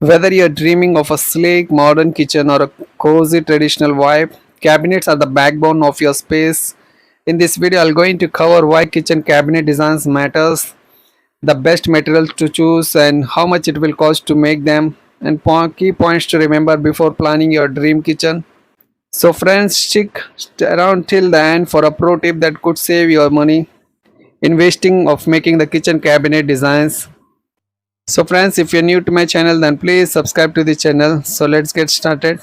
Whether you're dreaming of a sleek modern kitchen or a cozy traditional vibe, cabinets are the backbone of your space. In this video, I'm going to cover why kitchen cabinet designs matters, the best materials to choose and how much it will cost to make them, and key points to remember before planning your dream kitchen. So friends, stick around till the end for a pro tip that could save your money investing of making the kitchen cabinet designs. So friends, if you're new to my channel, then please subscribe to the channel. So let's get started.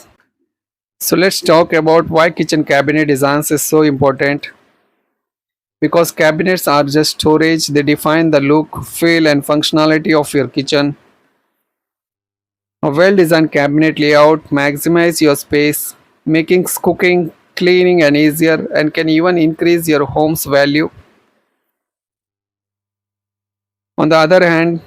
So let's talk about why kitchen cabinet designs is so important. Because cabinets are just storage, they define the look, feel and functionality of your kitchen. A well-designed cabinet layout maximizes your space, making cooking, cleaning and easier, and can even increase your home's value. On the other hand,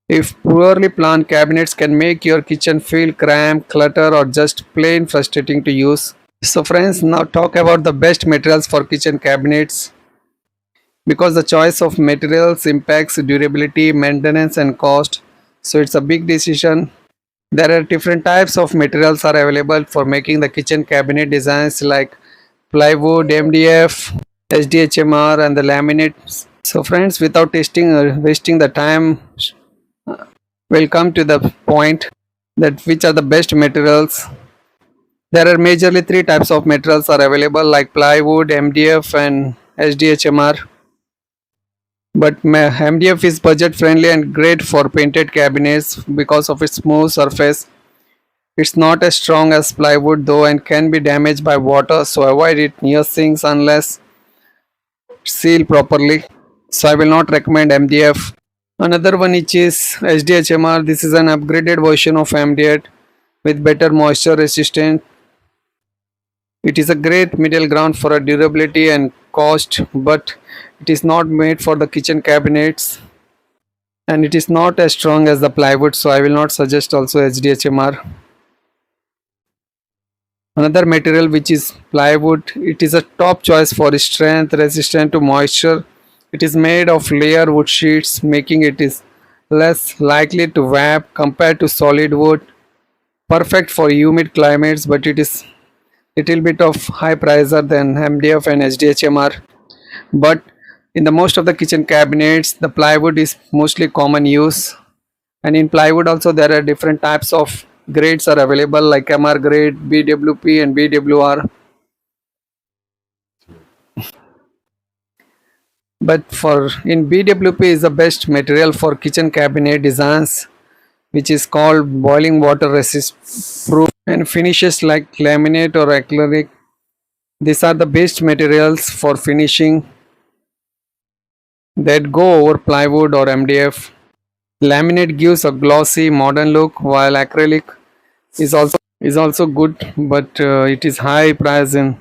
if poorly planned, cabinets can make your kitchen feel cramped, clutter or just plain frustrating to use. So friends, now talk about the best materials for kitchen cabinets. Because the choice of materials impacts durability, maintenance and cost. So it's a big decision. There are different types of materials are available for making the kitchen cabinet designs like plywood, MDF, SDHMR and the laminates. So friends, without wasting the time, we'll come to the point that which are the best materials. There are majorly three types of materials are available like plywood, MDF and SDHMR. But MDF is budget friendly and great for painted cabinets because of its smooth surface. It's not as strong as plywood though and can be damaged by water, so avoid it near sinks unless sealed properly. So I will not recommend MDF. Another one which is SDHMR. This is an upgraded version of MDF with better moisture resistance. It is a great middle ground for a durability and cost, but it is not made for the kitchen cabinets and it is not as strong as the plywood, so I will not suggest also SDHMR. Another material which is plywood, it is a top choice for strength, resistant to moisture. It is made of layer wood sheets, making it is less likely to warp compared to solid wood. Perfect for humid climates, but it is little bit of high pricer than MDF and SDHMR. But in the most of the kitchen cabinets, the plywood is mostly common use. And in plywood also there are different types of grades are available like MR grade, BWP and BWR. But for in BWP is the best material for kitchen cabinet designs, which is called boiling water resist proof and finishes like laminate or acrylic. These are the best materials for finishing that go over plywood or MDF. Laminate gives a glossy modern look while acrylic is also good, but it is high price in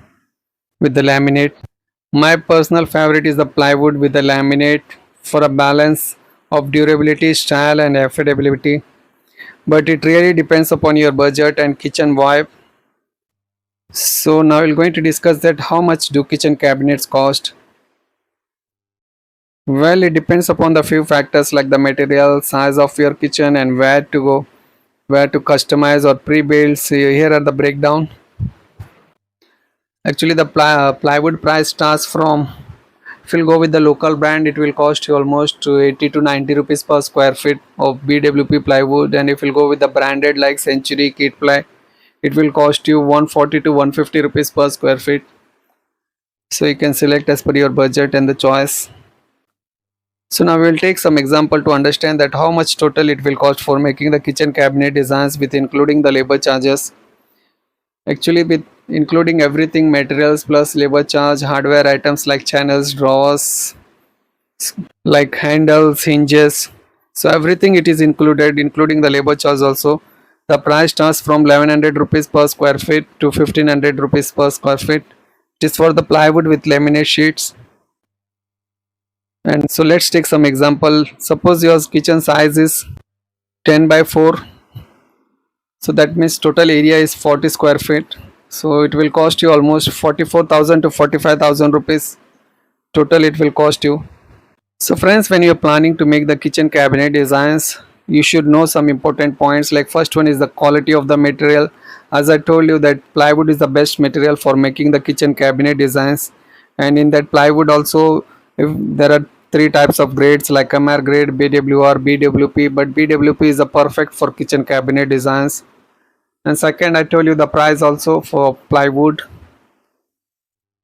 with the laminate. My personal favorite is the plywood with the laminate for a balance of durability, style and affordability. But it really depends upon your budget and kitchen vibe. So now we're going to discuss that how much do kitchen cabinets cost. Well, it depends upon the few factors like the material, size of your kitchen and where to customize or pre-build. So here are the breakdown. Actually the plywood price starts from, if you'll go with the local brand, it will cost you almost to 80 to 90 rupees per square feet of BWP plywood, and if you'll go with the branded like Century, Kit Ply, it will cost you 140 to 150 rupees per square feet. So you can select as per your budget and the choice. So now we will take some example to understand that how much total it will cost for making the kitchen cabinet designs with including the labor charges. Actually with including everything, materials plus labor charge, hardware items like channels, drawers, like handles, hinges, so everything it is included including the labor charge also. The price starts from 1100 rupees per square feet to 1500 rupees per square feet. It is for the plywood with laminate sheets. And so let's take some example. Suppose your kitchen size is 10 by 4, so that means total area is 40 square feet. So it will cost you almost 44,000 to 45,000 rupees total it will cost you. So friends, when you are planning to make the kitchen cabinet designs, you should know some important points. Like first one is the quality of the material. As I told you that plywood is the best material for making the kitchen cabinet designs, and in that plywood also, if there are three types of grades like MR grade, BWR, BWP, but BWP is the perfect for kitchen cabinet designs. And second, I told you the price also for plywood.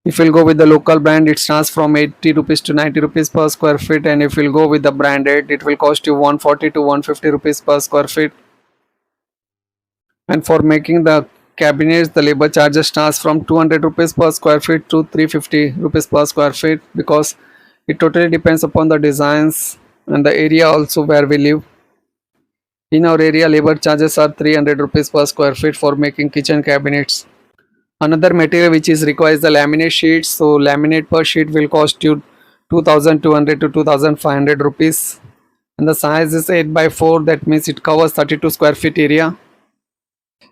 If you'll go with the local brand, it starts from 80 rupees to 90 rupees per square feet, and if you'll go with the branded, it will cost you 140 to 150 rupees per square feet. And for making the cabinets, the labor charges starts from 200 rupees per square feet to 350 rupees per square feet, because it totally depends upon the designs and the area also where we live. In our area, labor charges are 300 rupees per square feet for making kitchen cabinets. Another material which is required is the laminate sheet. So laminate per sheet will cost you 2200 to 2500 rupees, and the size is 8 by 4, that means it covers 32 square feet area.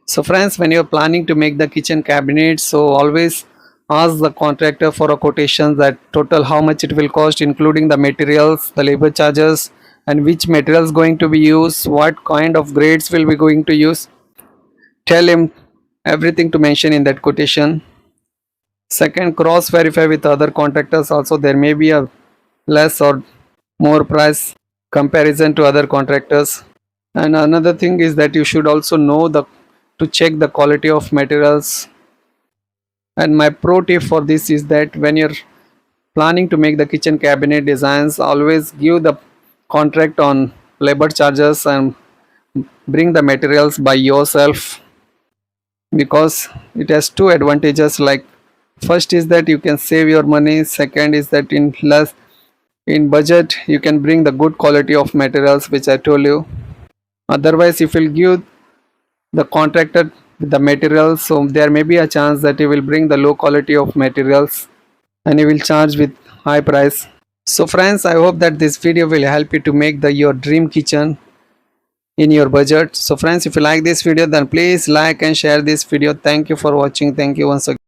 So friends, when you are planning to make the kitchen cabinet, so always ask the contractor for a quotation that total how much it will cost, including the materials, the labor charges, and which materials going to be used, what kind of grades will be going to use. Tell him everything to mention in that quotation. Second, cross verify with other contractors also. There may be a less or more price comparison to other contractors. And another thing is that you should also know the to check the quality of materials. And my pro tip for this is that when you're planning to make the kitchen cabinet designs, always give the contract on labor charges and bring the materials by yourself, because it has two advantages. Like first is that you can save your money, second is that in budget you can bring the good quality of materials which I told you. Otherwise, if you give the contractor with the materials, so there may be a chance that he will bring the low quality of materials and he will charge with high price. So friends, I hope that this video will help you to make your dream kitchen in your budget. So friends, if you like this video, then please like and share this video. Thank you for watching. Thank you once again.